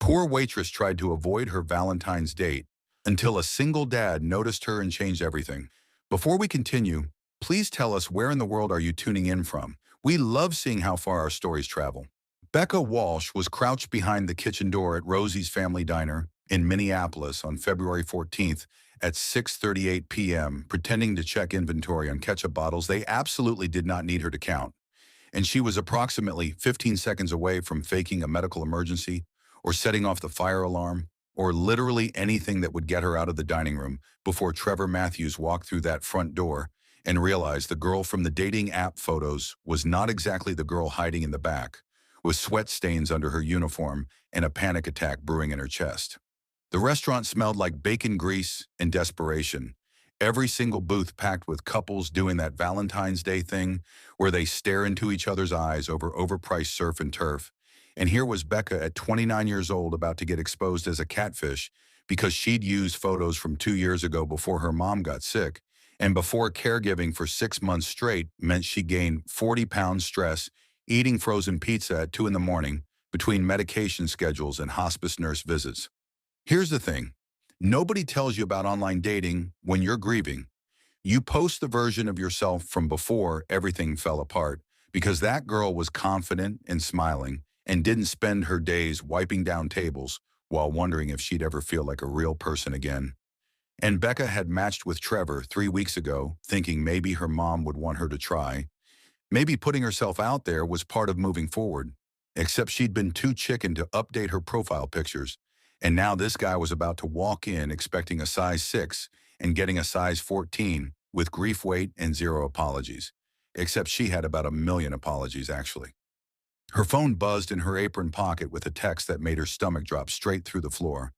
Poor Waitress tried to avoid her Valentine's date until a single dad noticed her and changed everything. Before we continue, please tell us where in the world are you tuning in from? We love seeing how far our stories travel. Becca Walsh was crouched behind the kitchen door at Rosie's Family Diner in Minneapolis on February 14th at 6:38 p.m., pretending to check inventory on ketchup bottles they absolutely did not need her to count. And she was approximately 15 seconds away from faking a medical emergency or setting off the fire alarm or literally anything that would get her out of the dining room before Trevor Matthews walked through that front door and realized the girl from the dating app photos was not exactly the girl hiding in the back, with sweat stains under her uniform and a panic attack brewing in her chest. The restaurant smelled like bacon grease and desperation. Every single booth packed with couples doing that Valentine's Day thing where they stare into each other's eyes over overpriced surf and turf. And here was Becca at 29 years old about to get exposed as a catfish because she'd used photos from 2 years ago before her mom got sick and before caregiving for 6 months straight meant she gained 40 pounds stress eating frozen pizza at 2 in the morning between medication schedules and hospice nurse visits. Here's the thing. Nobody tells you about online dating when you're grieving. You post the version of yourself from before everything fell apart because that girl was confident and smiling and didn't spend her days wiping down tables while wondering if she'd ever feel like a real person again. And Becca had matched with Trevor 3 weeks ago, thinking maybe her mom would want her to try. Maybe putting herself out there was part of moving forward, except she'd been too chicken to update her profile pictures. And now this guy was about to walk in expecting a size 6 and getting a size 14 with grief weight and 0 apologies. Except she had about 1 million apologies, actually. Her phone buzzed in her apron pocket with a text that made her stomach drop straight through the floor.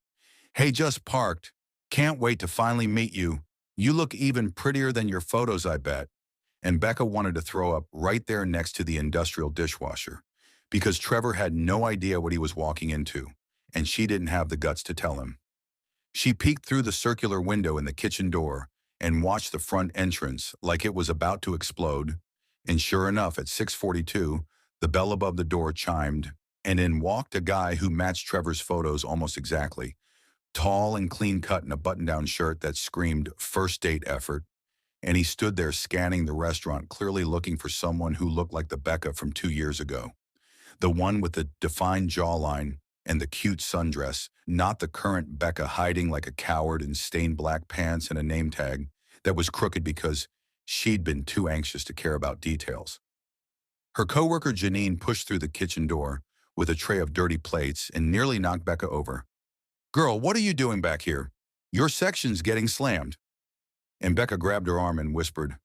Hey, just parked. Can't wait to finally meet you. You look even prettier than your photos, I bet. And Becca wanted to throw up right there next to the industrial dishwasher because Trevor had no idea what he was walking into, and she didn't have the guts to tell him. She peeked through the circular window in the kitchen door and watched the front entrance like it was about to explode. And sure enough, at 6:42, the bell above the door chimed, and in walked a guy who matched Trevor's photos almost exactly. Tall and clean-cut in a button-down shirt that screamed first date effort, and he stood there scanning the restaurant, clearly looking for someone who looked like the Becca from 2 years ago. The one with the defined jawline and the cute sundress, not the current Becca hiding like a coward in stained black pants and a name tag that was crooked because she'd been too anxious to care about details. Her coworker Janine pushed through the kitchen door with a tray of dirty plates and nearly knocked Becca over. Girl, what are you doing back here? Your section's getting slammed. And Becca grabbed her arm and whispered,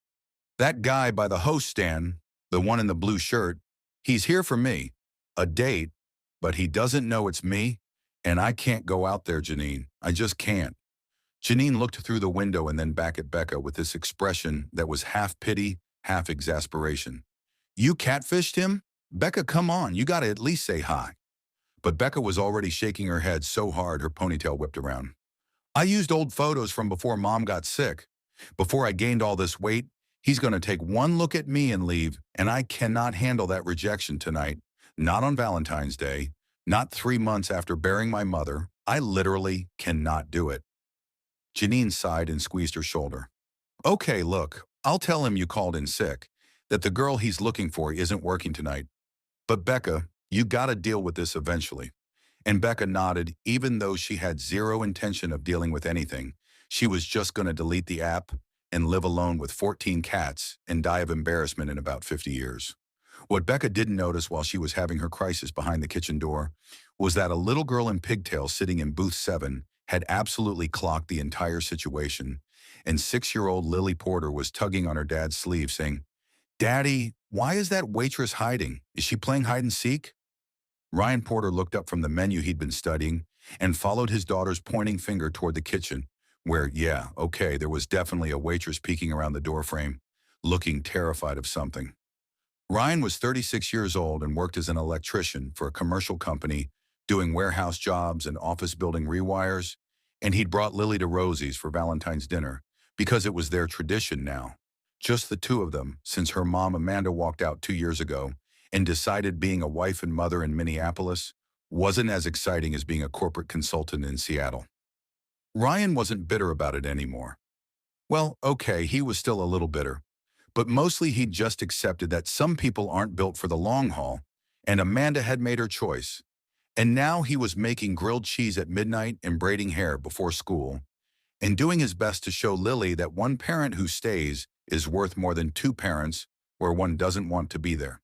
that guy by the host stand, the one in the blue shirt, he's here for me. A date, but he doesn't know it's me, and I can't go out there, Janine. I just can't. Janine looked through the window and then back at Becca with this expression that was half pity, half exasperation. You catfished him? Becca, come on, you gotta at least say hi. But Becca was already shaking her head so hard her ponytail whipped around. I used old photos from before Mom got sick. Before I gained all this weight, he's gonna take one look at me and leave, and I cannot handle that rejection tonight. Not on Valentine's Day, not 3 months after burying my mother. I literally cannot do it. Janine sighed and squeezed her shoulder. Okay, look, I'll tell him you called in sick, that the girl he's looking for isn't working tonight. But Becca, you gotta deal with this eventually. And Becca nodded, even though she had zero intention of dealing with anything. She was just gonna delete the app and live alone with 14 cats and die of embarrassment in about 50 years. What Becca didn't notice while she was having her crisis behind the kitchen door was that a little girl in pigtails sitting in booth 7 had absolutely clocked the entire situation, and 6-year-old Lily Porter was tugging on her dad's sleeve saying, Daddy, why is that waitress hiding? Is she playing hide and seek? Ryan Porter looked up from the menu he'd been studying and followed his daughter's pointing finger toward the kitchen, where, yeah, okay, there was definitely a waitress peeking around the doorframe, looking terrified of something. Ryan was 36 years old and worked as an electrician for a commercial company doing warehouse jobs and office building rewires, and he'd brought Lily to Rosie's for Valentine's dinner because it was their tradition now. Just the two of them, since her mom Amanda walked out 2 years ago and decided being a wife and mother in Minneapolis wasn't as exciting as being a corporate consultant in Seattle. Ryan wasn't bitter about it anymore. Well, okay, he was still a little bitter, but mostly he'd just accepted that some people aren't built for the long haul, and Amanda had made her choice. And now he was making grilled cheese at midnight and braiding hair before school, and doing his best to show Lily that one parent who stays is worth more than two parents where one doesn't want to be there.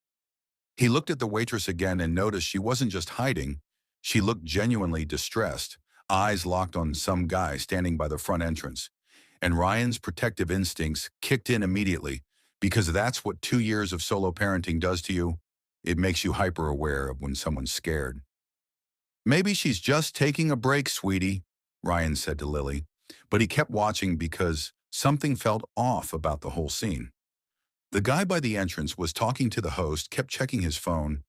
He looked at the waitress again and noticed she wasn't just hiding, she looked genuinely distressed, eyes locked on some guy standing by the front entrance. And Ryan's protective instincts kicked in immediately, because that's what 2 years of solo parenting does to you. It makes you hyper-aware of when someone's scared. Maybe she's just taking a break, sweetie, Ryan said to Lily, but he kept watching because something felt off about the whole scene. The guy by the entrance was talking to the host, kept checking his phone,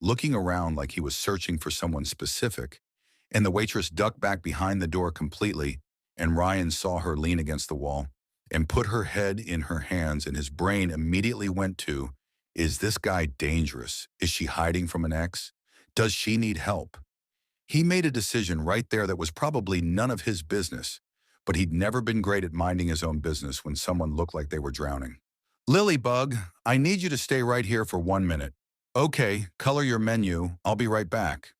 looking around like he was searching for someone specific, and the waitress ducked back behind the door completely, and Ryan saw her lean against the wall and put her head in her hands, and his brain immediately went to, is this guy dangerous? Is she hiding from an ex? Does she need help? He made a decision right there that was probably none of his business, but he'd never been great at minding his own business when someone looked like they were drowning. Lilybug, I need you to stay right here for 1 minute. Okay, color your menu. I'll be right back.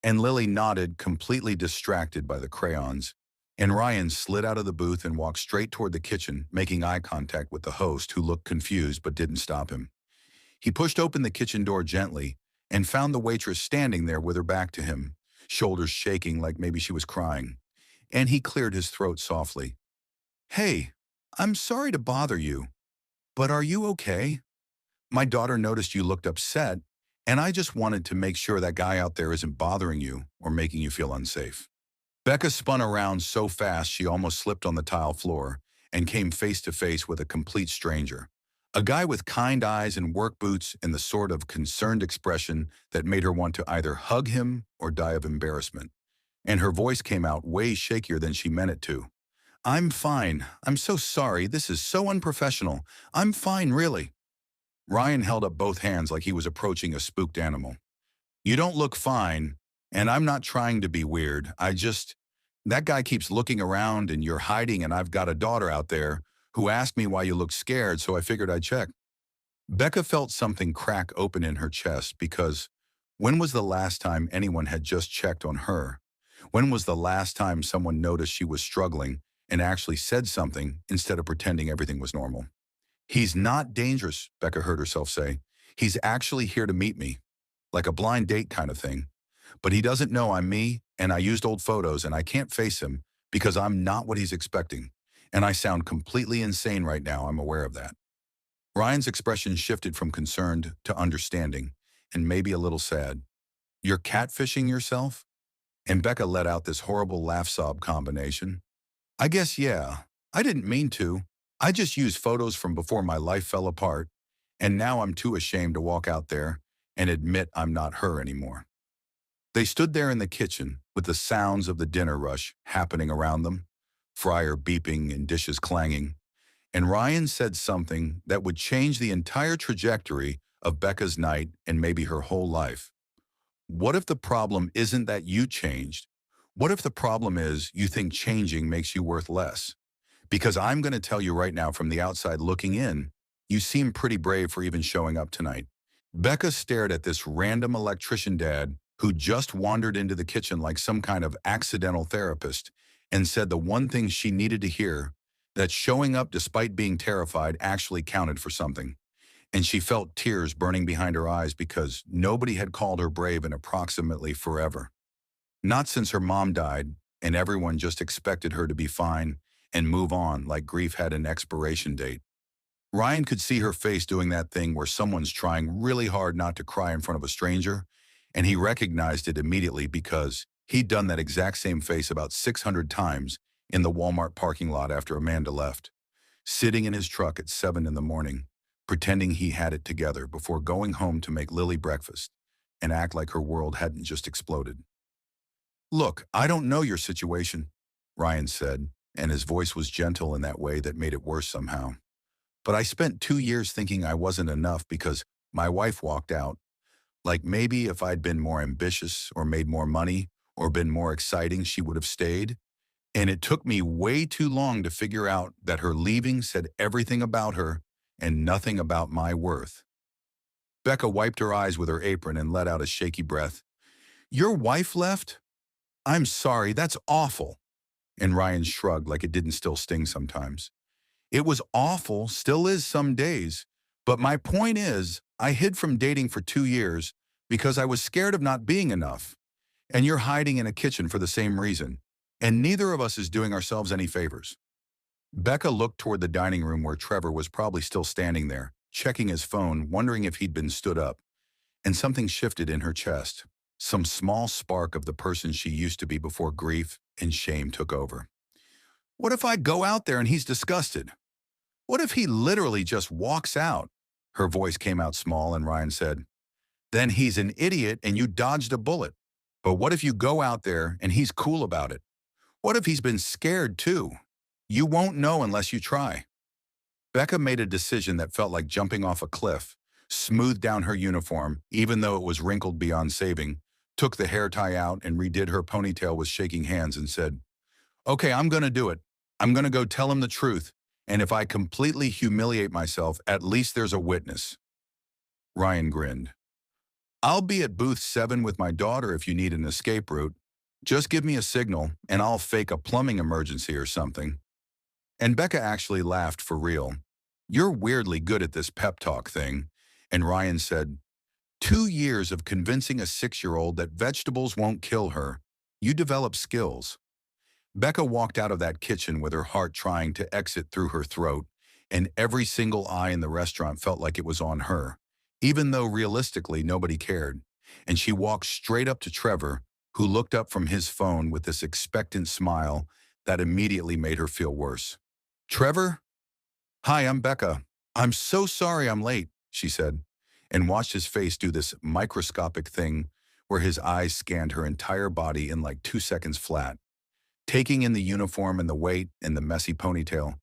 And Lily nodded, completely distracted by the crayons. And Ryan slid out of the booth and walked straight toward the kitchen, making eye contact with the host, who looked confused but didn't stop him. He pushed open the kitchen door gently and found the waitress standing there with her back to him, shoulders shaking like maybe she was crying. And he cleared his throat softly. Hey, I'm sorry to bother you, but are you okay? My daughter noticed you looked upset, and I just wanted to make sure that guy out there isn't bothering you or making you feel unsafe. Becca spun around so fast she almost slipped on the tile floor and came face to face with a complete stranger. A guy with kind eyes and work boots and the sort of concerned expression that made her want to either hug him or die of embarrassment. And her voice came out way shakier than she meant it to. I'm fine. I'm so sorry. This is so unprofessional. I'm fine, really. Ryan held up both hands like he was approaching a spooked animal. You don't look fine, and I'm not trying to be weird. That guy keeps looking around and you're hiding, and I've got a daughter out there who asked me why you look scared, so I figured I'd check. Becca felt something crack open in her chest because when was the last time anyone had just checked on her? When was the last time someone noticed she was struggling and actually said something instead of pretending everything was normal? He's not dangerous, Becca heard herself say. He's actually here to meet me, like a blind date kind of thing. But he doesn't know I'm me, and I used old photos, and I can't face him because I'm not what he's expecting. And I sound completely insane right now, I'm aware of that. Ryan's expression shifted from concerned to understanding, and maybe a little sad. You're catfishing yourself? And Becca let out this horrible laugh-sob combination. I guess, yeah. I didn't mean to. I just used photos from before my life fell apart, and now I'm too ashamed to walk out there and admit I'm not her anymore. They stood there in the kitchen with the sounds of the dinner rush happening around them, fryer beeping and dishes clanging, and Ryan said something that would change the entire trajectory of Becca's night and maybe her whole life. What if the problem isn't that you changed? What if the problem is you think changing makes you worth less? Because I'm going to tell you right now, from the outside looking in, you seem pretty brave for even showing up tonight. Becca stared at this random electrician dad who just wandered into the kitchen like some kind of accidental therapist and said the one thing she needed to hear, that showing up despite being terrified actually counted for something. And she felt tears burning behind her eyes because nobody had called her brave in approximately forever. Not since her mom died, and everyone just expected her to be fine and move on like grief had an expiration date. Ryan could see her face doing that thing where someone's trying really hard not to cry in front of a stranger, and he recognized it immediately because he'd done that exact same face about 600 times in the Walmart parking lot after Amanda left, sitting in his truck at 7 in the morning, pretending he had it together before going home to make Lily breakfast and act like her world hadn't just exploded. Look, I don't know your situation, Ryan said, and his voice was gentle in that way that made it worse somehow. But I spent 2 years thinking I wasn't enough because my wife walked out. Like maybe if I'd been more ambitious or made more money or been more exciting, she would have stayed. And it took me way too long to figure out that her leaving said everything about her and nothing about my worth. Becca wiped her eyes with her apron and let out a shaky breath. Your wife left? I'm sorry, that's awful. And Ryan shrugged like it didn't still sting sometimes. It was awful, still is some days. But my point is, I hid from dating for 2 years because I was scared of not being enough. And you're hiding in a kitchen for the same reason. And neither of us is doing ourselves any favors. Becca looked toward the dining room where Trevor was probably still standing there, checking his phone, wondering if he'd been stood up. And something shifted in her chest. Some small spark of the person she used to be before grief and shame took over. What if I go out there and he's disgusted? What if he literally just walks out? Her voice came out small and Ryan said, then he's an idiot and you dodged a bullet. But what if you go out there and he's cool about it? What if he's been scared too? You won't know unless you try. Becca made a decision that felt like jumping off a cliff, smoothed down her uniform, even though it was wrinkled beyond saving, took the hair tie out and redid her ponytail with shaking hands and said, okay, I'm going to do it. I'm going to go tell him the truth. And if I completely humiliate myself, at least there's a witness. Ryan grinned. I'll be at booth 7 with my daughter if you need an escape route. Just give me a signal and I'll fake a plumbing emergency or something. And Becca actually laughed for real. You're weirdly good at this pep talk thing. And Ryan said, 2 years of convincing a 6-year-old that vegetables won't kill her. You develop skills. Becca walked out of that kitchen with her heart trying to exit through her throat, and every single eye in the restaurant felt like it was on her, even though realistically nobody cared. And she walked straight up to Trevor, who looked up from his phone with this expectant smile that immediately made her feel worse. Trevor? Hi, I'm Becca. I'm so sorry I'm late, she said, and watched his face do this microscopic thing where his eyes scanned her entire body in like 2 seconds flat, taking in the uniform and the weight and the messy ponytail.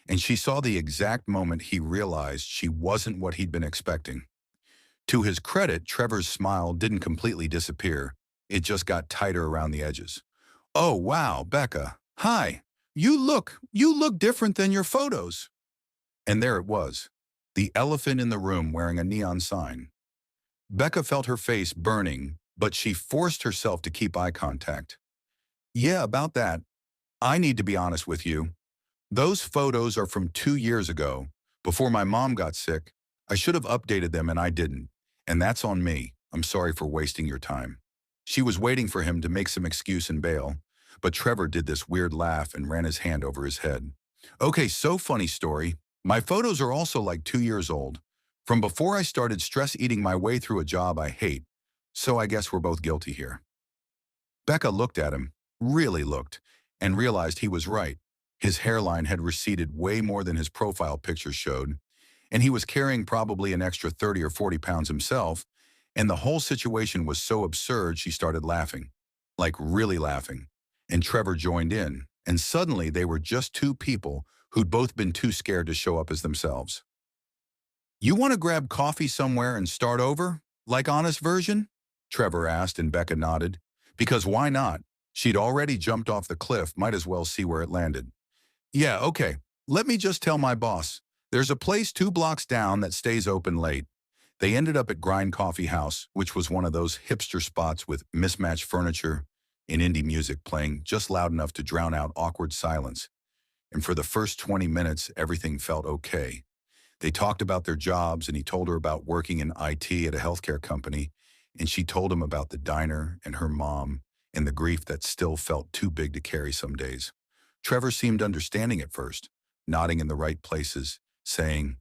And she saw the exact moment he realized she wasn't what he'd been expecting. To his credit, Trevor's smile didn't completely disappear. It just got tighter around the edges. Oh, wow, Becca. Hi. You look different than your photos. And there it was, the elephant in the room wearing a neon sign. Becca felt her face burning, but she forced herself to keep eye contact. Yeah, about that. I need to be honest with you. Those photos are from 2 years ago, before my mom got sick. I should have updated them and I didn't. And that's on me. I'm sorry for wasting your time. She was waiting for him to make some excuse and bail, but Trevor did this weird laugh and ran his hand over his head. Okay, so funny story. My photos are also like 2 years old, from before I started stress eating my way through a job I hate. So I guess we're both guilty here. Becca looked at him, really looked, and realized he was right. His hairline had receded way more than his profile picture showed, and he was carrying probably an extra 30 or 40 pounds himself, and the whole situation was so absurd she started laughing. Like really laughing. And Trevor joined in, and suddenly they were just two people who'd both been too scared to show up as themselves. You want to grab coffee somewhere and start over? Like honest version? Trevor asked and Becca nodded. Because why not? She'd already jumped off the cliff, might as well see where it landed. Yeah, okay. Let me just tell my boss. There's a place 2 blocks down that stays open late. They ended up at Grind Coffee House, which was one of those hipster spots with mismatched furniture and indie music playing just loud enough to drown out awkward silence. And for the first 20 minutes, everything felt okay. They talked about their jobs, and he told her about working in IT at a healthcare company, and she told him about the diner and her mom and the grief that still felt too big to carry some days. Trevor seemed understanding at first, nodding in the right places, saying,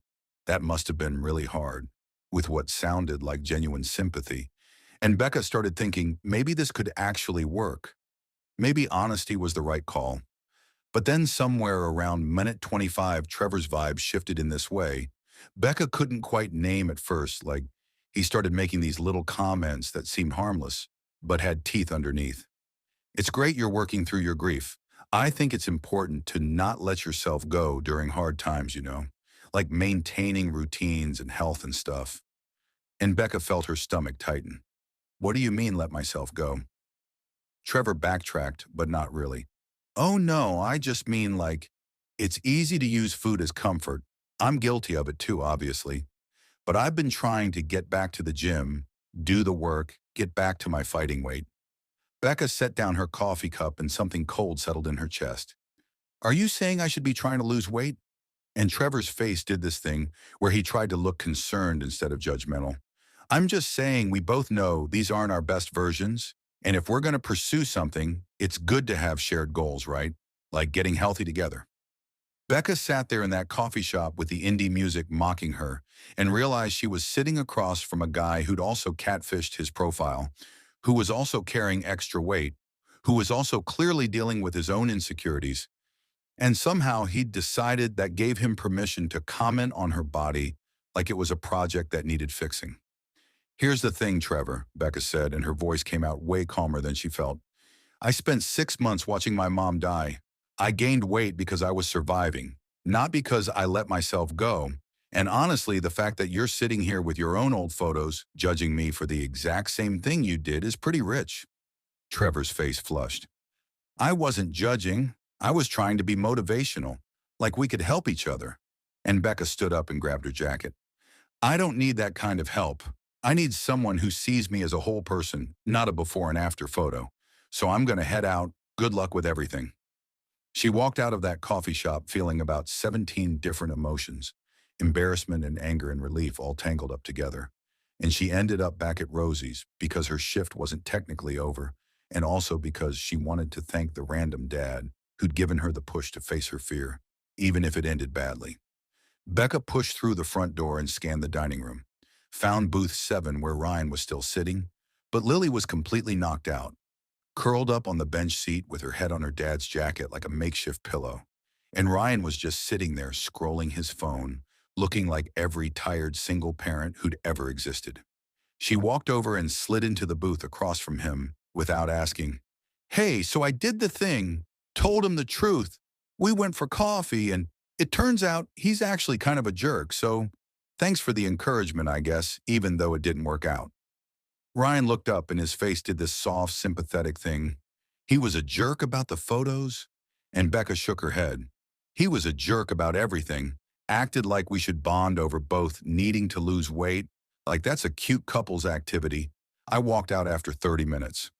that must have been really hard, with what sounded like genuine sympathy. And Becca started thinking maybe this could actually work. Maybe honesty was the right call. But then somewhere around minute 25, Trevor's vibe shifted in this way. Becca couldn't quite name at first, like he started making these little comments that seemed harmless, but had teeth underneath. It's great you're working through your grief. I think it's important to not let yourself go during hard times, like maintaining routines and health and stuff. And Becca felt her stomach tighten. What do you mean, let myself go? Trevor backtracked, but not really. Oh no, I just mean like, it's easy to use food as comfort. I'm guilty of it too, obviously. But I've been trying to get back to the gym, do the work, get back to my fighting weight. Becca set down her coffee cup and something cold settled in her chest. Are you saying I should be trying to lose weight? And Trevor's face did this thing where he tried to look concerned instead of judgmental. I'm just saying we both know these aren't our best versions. And if we're going to pursue something, it's good to have shared goals, right? Like getting healthy together. Becca sat there in that coffee shop with the indie music mocking her and realized she was sitting across from a guy who'd also catfished his profile, who was also carrying extra weight, who was also clearly dealing with his own insecurities, and somehow he'd decided that gave him permission to comment on her body like it was a project that needed fixing. Here's the thing, Trevor, Becca said, and her voice came out way calmer than she felt. I spent 6 months watching my mom die. I gained weight because I was surviving, not because I let myself go. And honestly, the fact that you're sitting here with your own old photos, judging me for the exact same thing you did is pretty rich. Trevor's face flushed. I wasn't judging. I was trying to be motivational, like we could help each other. And Becca stood up and grabbed her jacket. I don't need that kind of help. I need someone who sees me as a whole person, not a before and after photo. So I'm going to head out. Good luck with everything. She walked out of that coffee shop feeling about 17 different emotions, embarrassment and anger and relief all tangled up together. And she ended up back at Rosie's because her shift wasn't technically over, and also because she wanted to thank the random dad who'd given her the push to face her fear, even if it ended badly. Becca pushed through the front door and scanned the dining room, found booth 7 where Ryan was still sitting, but Lily was completely knocked out, curled up on the bench seat with her head on her dad's jacket like a makeshift pillow. And Ryan was just sitting there scrolling his phone, looking like every tired single parent who'd ever existed. She walked over and slid into the booth across from him without asking, Hey, so I did the thing, told him the truth. We went for coffee and it turns out he's actually kind of a jerk, so thanks for the encouragement, I guess, even though it didn't work out. Ryan looked up and his face did this soft, sympathetic thing. He was a jerk about the photos? And Becca shook her head. He was a jerk about everything, acted like we should bond over both needing to lose weight, like that's a cute couples activity. I walked out after 30 minutes.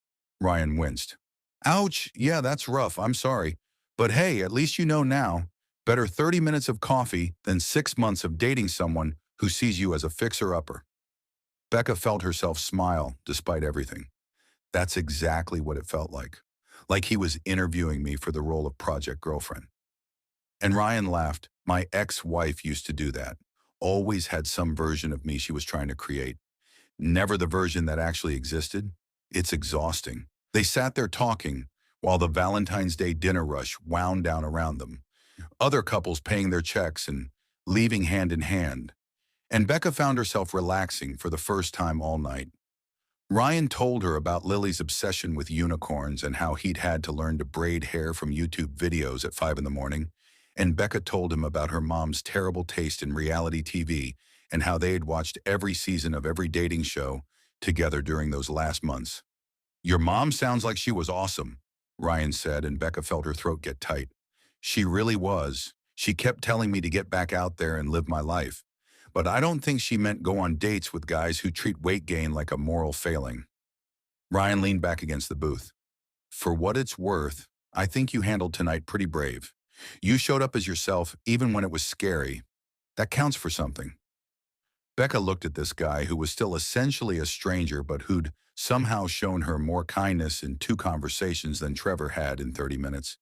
Ryan winced. Ouch, yeah, that's rough, I'm sorry. But hey, at least you know now. Better 30 minutes of coffee than 6 months of dating someone who sees you as a fixer-upper. Becca felt herself smile despite everything. That's exactly what it felt like. Like he was interviewing me for the role of project girlfriend. And Ryan laughed. My ex-wife used to do that. Always had some version of me she was trying to create. Never the version that actually existed. It's exhausting. They sat there talking while the Valentine's Day dinner rush wound down around them. Other couples paying their checks and leaving hand in hand. And Becca found herself relaxing for the first time all night. Ryan told her about Lily's obsession with unicorns and how he'd had to learn to braid hair from YouTube videos at 5 in the morning. And Becca told him about her mom's terrible taste in reality TV and how they had watched every season of every dating show together during those last months. Your mom sounds like she was awesome, Ryan said, and Becca felt her throat get tight. She really was. She kept telling me to get back out there and live my life. But I don't think she meant go on dates with guys who treat weight gain like a moral failing. Ryan leaned back against the booth. For what it's worth, I think you handled tonight pretty brave. You showed up as yourself even when it was scary. That counts for something. Becca looked at this guy who was still essentially a stranger but who'd somehow shown her more kindness in 2 conversations than Trevor had in 30 minutes.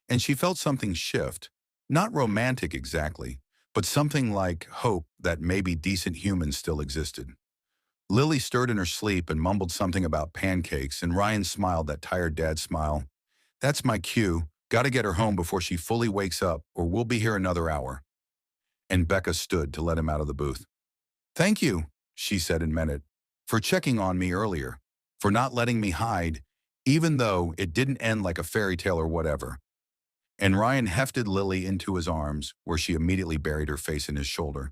And she felt something shift. Not romantic exactly, but something like hope that maybe decent humans still existed. Lily stirred in her sleep and mumbled something about pancakes, and Ryan smiled that tired dad smile. That's my cue. Gotta get her home before she fully wakes up, or we'll be here another hour. And Becca stood to let him out of the booth. Thank you, she said and meant it, for checking on me earlier, for not letting me hide, even though it didn't end like a fairy tale or whatever. And Ryan hefted Lily into his arms, where she immediately buried her face in his shoulder.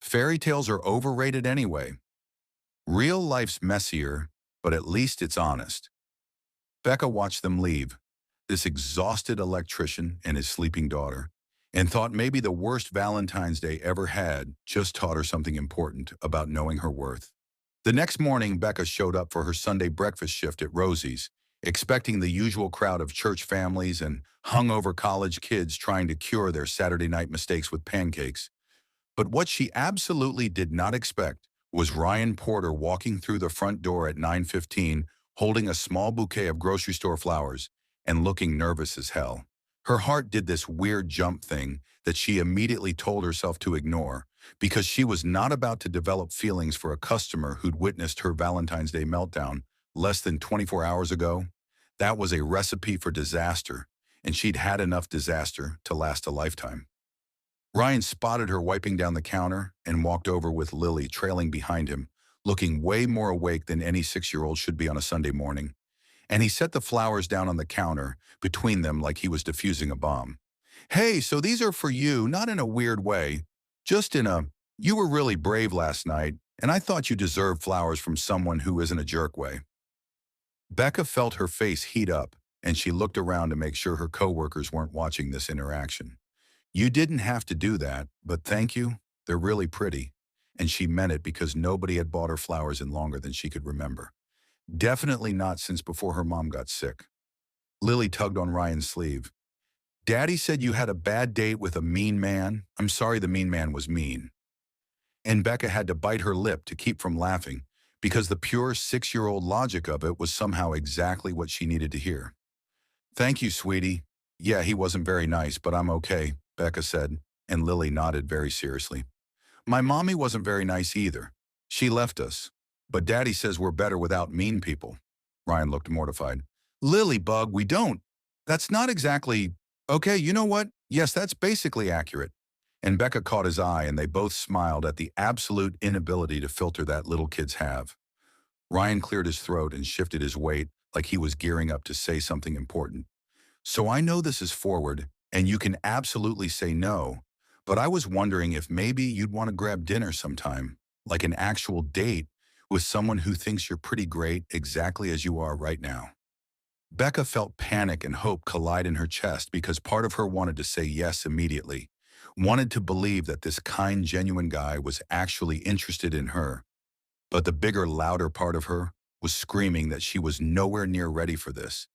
Fairy tales are overrated anyway. Real life's messier, but at least it's honest. Becca watched them leave, this exhausted electrician and his sleeping daughter, and thought maybe the worst Valentine's Day ever had just taught her something important about knowing her worth. The next morning, Becca showed up for her Sunday breakfast shift at Rosie's, expecting the usual crowd of church families and hungover college kids trying to cure their Saturday night mistakes with pancakes. But what she absolutely did not expect was Ryan Porter walking through the front door at 9:15, holding a small bouquet of grocery store flowers and looking nervous as hell. Her heart did this weird jump thing that she immediately told herself to ignore because she was not about to develop feelings for a customer who'd witnessed her Valentine's Day meltdown less than 24 hours ago. That was a recipe for disaster, and she'd had enough disaster to last a lifetime. Ryan spotted her wiping down the counter and walked over with Lily trailing behind him, looking way more awake than any 6-year-old should be on a Sunday morning. And he set the flowers down on the counter between them like he was defusing a bomb. Hey, so these are for you, not in a weird way, just in a, you were really brave last night, and I thought you deserved flowers from someone who isn't a jerk way. Becca felt her face heat up, and she looked around to make sure her coworkers weren't watching this interaction. You didn't have to do that, but thank you. They're really pretty. And she meant it because nobody had bought her flowers in longer than she could remember. Definitely not since before her mom got sick. Lily tugged on Ryan's sleeve. Daddy said you had a bad date with a mean man. I'm sorry the mean man was mean. And Becca had to bite her lip to keep from laughing because the pure 6-year-old logic of it was somehow exactly what she needed to hear. Thank you, sweetie. Yeah, he wasn't very nice, but I'm okay, Becca said, and Lily nodded very seriously. My mommy wasn't very nice either. She left us. But Daddy says we're better without mean people. Ryan looked mortified. Lily Bug, we don't. That's not exactly... Okay, you know what? Yes, that's basically accurate. And Becca caught his eye and they both smiled at the absolute inability to filter that little kids have. Ryan cleared his throat and shifted his weight like he was gearing up to say something important. So I know this is forward, and you can absolutely say no, but I was wondering if maybe you'd want to grab dinner sometime, like an actual date with someone who thinks you're pretty great exactly as you are right now. Becca felt panic and hope collide in her chest because part of her wanted to say yes immediately, wanted to believe that this kind, genuine guy was actually interested in her. But the bigger, louder part of her was screaming that she was nowhere near ready for this,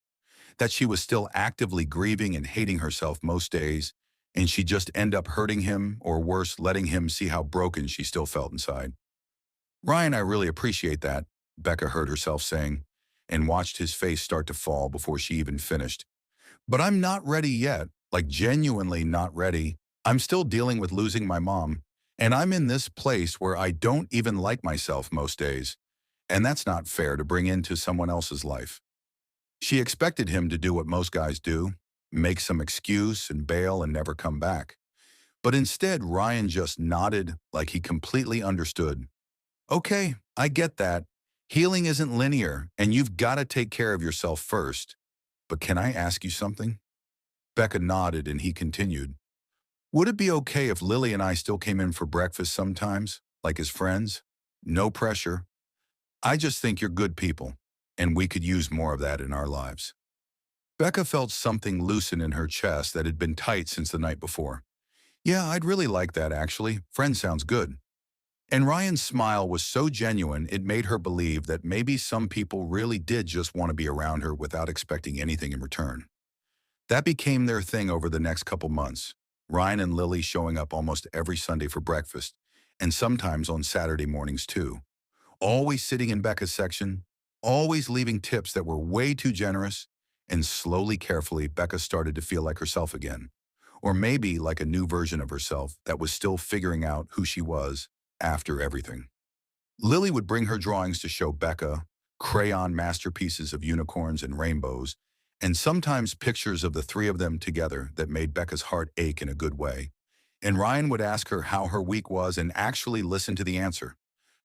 that she was still actively grieving and hating herself most days, and she'd just end up hurting him, or worse, letting him see how broken she still felt inside. Ryan, I really appreciate that, Becca heard herself saying, and watched his face start to fall before she even finished. But I'm not ready yet, like genuinely not ready. I'm still dealing with losing my mom, and I'm in this place where I don't even like myself most days, and that's not fair to bring into someone else's life. She expected him to do what most guys do, make some excuse and bail and never come back. But instead, Ryan just nodded like he completely understood. Okay, I get that. Healing isn't linear, and you've got to take care of yourself first. But can I ask you something? Becca nodded and he continued. Would it be okay if Lily and I still came in for breakfast sometimes, like as friends? No pressure. I just think you're good people, and we could use more of that in our lives. Becca felt something loosen in her chest that had been tight since the night before. Yeah, I'd really like that, actually. Friend sounds good. And Ryan's smile was so genuine it made her believe that maybe some people really did just want to be around her without expecting anything in return. That became their thing over the next couple months, Ryan and Lily showing up almost every Sunday for breakfast, and sometimes on Saturday mornings too. Always sitting in Becca's section, always leaving tips that were way too generous, and slowly, carefully, Becca started to feel like herself again. Or maybe like a new version of herself that was still figuring out who she was after everything. Lily would bring her drawings to show Becca, crayon masterpieces of unicorns and rainbows, and sometimes pictures of the three of them together that made Becca's heart ache in a good way. And Ryan would ask her how her week was and actually listen to the answer,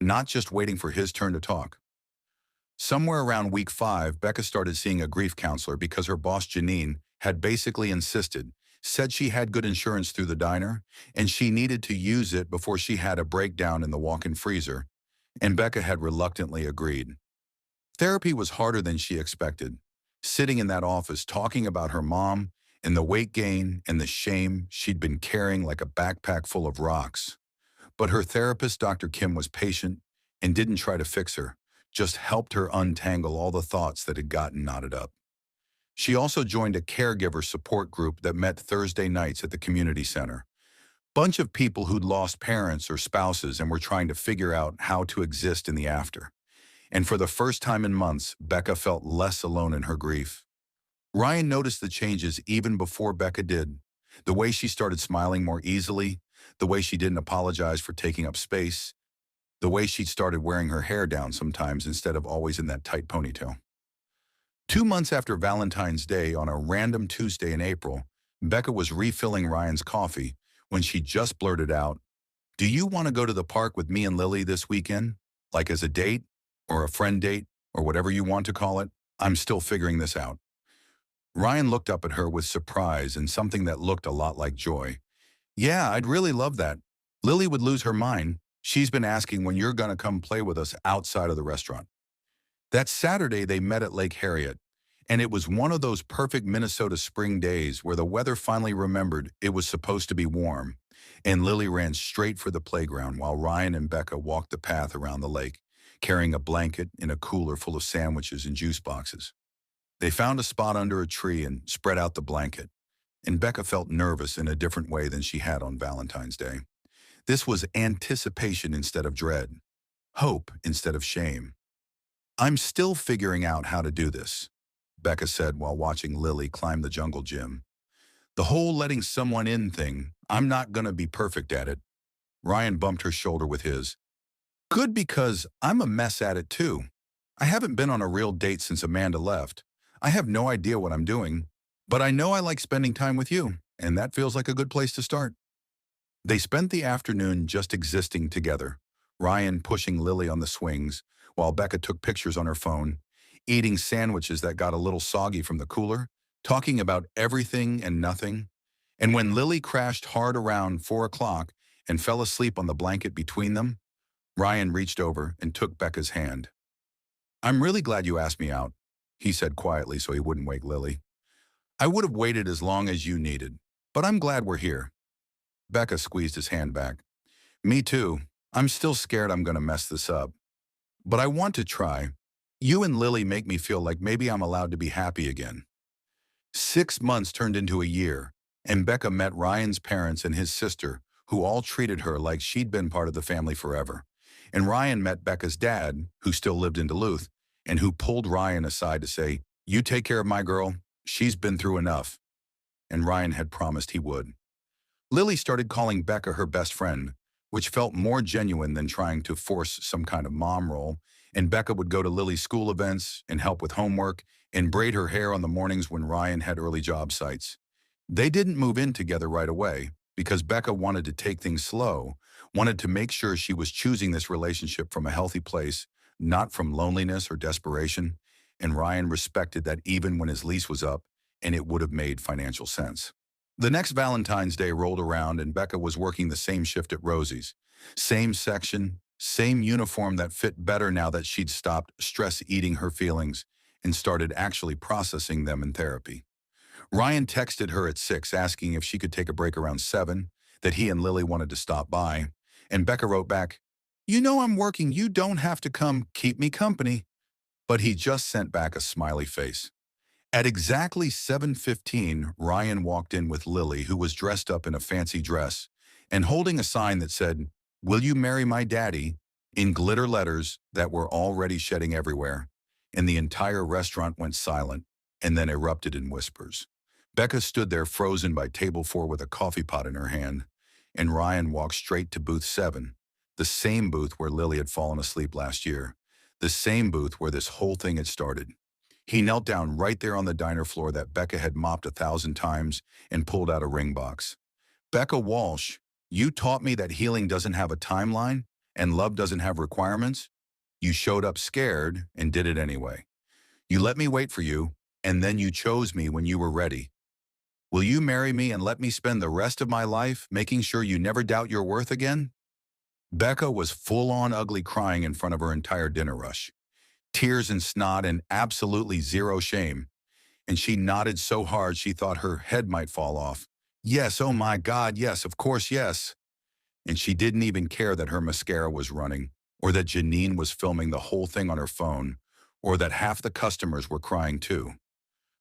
not just waiting for his turn to talk. Somewhere around week 5, Becca started seeing a grief counselor because her boss Janine had basically insisted, said she had good insurance through the diner, and she needed to use it before she had a breakdown in the walk-in freezer. and Becca had reluctantly agreed. Therapy was harder than she expected. Sitting in that office talking about her mom and the weight gain and the shame she'd been carrying like a backpack full of rocks. But her therapist, Dr. Kim, was patient and didn't try to fix her, just helped her untangle all the thoughts that had gotten knotted up. She also joined a caregiver support group that met Thursday nights at the community center. Bunch of people who'd lost parents or spouses and were trying to figure out how to exist in the after. And for the first time in months, Becca felt less alone in her grief. Ryan noticed the changes even before Becca did. The way she started smiling more easily, the way she didn't apologize for taking up space, the way she started wearing her hair down sometimes instead of always in that tight ponytail. 2 months after Valentine's Day, on a random Tuesday in April, Becca was refilling Ryan's coffee when she just blurted out, "Do you want to go to the park with me and Lily this weekend? Like as a date, or a friend date, or whatever you want to call it? I'm still figuring this out." Ryan looked up at her with surprise and something that looked a lot like joy. "Yeah, I'd really love that. Lily would lose her mind. She's been asking when you're going to come play with us outside of the restaurant." That Saturday, they met at Lake Harriet, and it was one of those perfect Minnesota spring days where the weather finally remembered it was supposed to be warm, and Lily ran straight for the playground while Ryan and Becca walked the path around the lake, carrying a blanket and a cooler full of sandwiches and juice boxes. They found a spot under a tree and spread out the blanket, and Becca felt nervous in a different way than she had on Valentine's Day. This was anticipation instead of dread, hope instead of shame. "I'm still figuring out how to do this," Becca said while watching Lily climb the jungle gym. "The whole letting someone in thing, I'm not gonna be perfect at it." Ryan bumped her shoulder with his. "Good, because I'm a mess at it too. I haven't been on a real date since Amanda left. I have no idea what I'm doing, but I know I like spending time with you, and that feels like a good place to start." They spent the afternoon just existing together, Ryan pushing Lily on the swings, while Becca took pictures on her phone, eating sandwiches that got a little soggy from the cooler, talking about everything and nothing. And when Lily crashed hard around 4 o'clock and fell asleep on the blanket between them, Ryan reached over and took Becca's hand. "I'm really glad you asked me out," he said quietly so he wouldn't wake Lily. "I would have waited as long as you needed, but I'm glad we're here." Becca squeezed his hand back. "Me too. I'm still scared I'm going to mess this up. But I want to try. You and Lily make me feel like maybe I'm allowed to be happy again." 6 months turned into a year, and Becca met Ryan's parents and his sister, who all treated her like she'd been part of the family forever. And Ryan met Becca's dad, who still lived in Duluth, and who pulled Ryan aside to say, "You take care of my girl. She's been through enough." And Ryan had promised he would. Lily started calling Becca her best friend, which felt more genuine than trying to force some kind of mom role, and Becca would go to Lily's school events and help with homework and braid her hair on the mornings when Ryan had early job sites. They didn't move in together right away because Becca wanted to take things slow, wanted to make sure she was choosing this relationship from a healthy place, not from loneliness or desperation, and Ryan respected that even when his lease was up, and it would have made financial sense. The next Valentine's Day rolled around and Becca was working the same shift at Rosie's. Same section, same uniform that fit better now that she'd stopped stress-eating her feelings and started actually processing them in therapy. Ryan texted her at 6 asking if she could take a break around 7, that he and Lily wanted to stop by, and Becca wrote back, "You know I'm working, you don't have to come, keep me company." But he just sent back a smiley face. At exactly 7:15, Ryan walked in with Lily, who was dressed up in a fancy dress, and holding a sign that said, "Will you marry my daddy?" in glitter letters that were already shedding everywhere, and the entire restaurant went silent and then erupted in whispers. Becca stood there frozen by table 4 with a coffee pot in her hand, and Ryan walked straight to booth 7, the same booth where Lily had fallen asleep last year, the same booth where this whole thing had started. He knelt down right there on the diner floor that Becca had mopped 1,000 times and pulled out a ring box. "Becca Walsh, you taught me that healing doesn't have a timeline and love doesn't have requirements. You showed up scared and did it anyway. You let me wait for you, and then you chose me when you were ready. Will you marry me and let me spend the rest of my life making sure you never doubt your worth again?" Becca was full-on ugly crying in front of her entire dinner rush. Tears and snot and absolutely zero shame. And she nodded so hard she thought her head might fall off. Yes, oh my God, yes, of course, yes. And she didn't even care that her mascara was running, or that Janine was filming the whole thing on her phone, or that half the customers were crying too.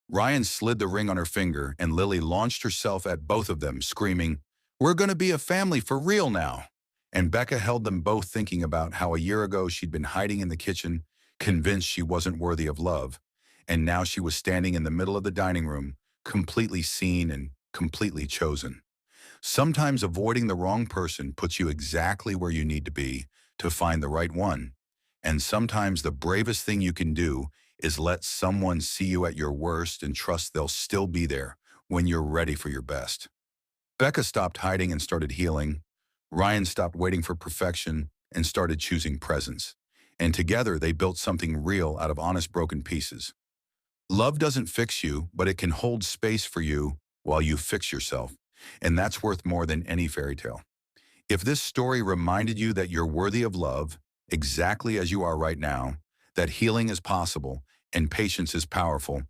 Ryan slid the ring on her finger, and Lily launched herself at both of them, screaming, "We're going to be a family for real now." And Becca held them both, thinking about how a year ago she'd been hiding in the kitchen, convinced she wasn't worthy of love. And now she was standing in the middle of the dining room, completely seen and completely chosen. Sometimes avoiding the wrong person puts you exactly where you need to be to find the right one. And sometimes the bravest thing you can do is let someone see you at your worst and trust they'll still be there when you're ready for your best. Becca stopped hiding and started healing. Ryan stopped waiting for perfection and started choosing presence. And together they built something real out of honest broken pieces. Love doesn't fix you, but it can hold space for you while you fix yourself. And that's worth more than any fairy tale. If this story reminded you that you're worthy of love, exactly as you are right now, that healing is possible and patience is powerful,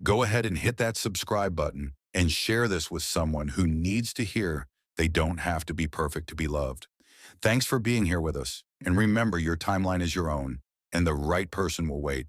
go ahead and hit that subscribe button and share this with someone who needs to hear they don't have to be perfect to be loved. Thanks for being here with us. And remember, your timeline is your own, and the right person will wait.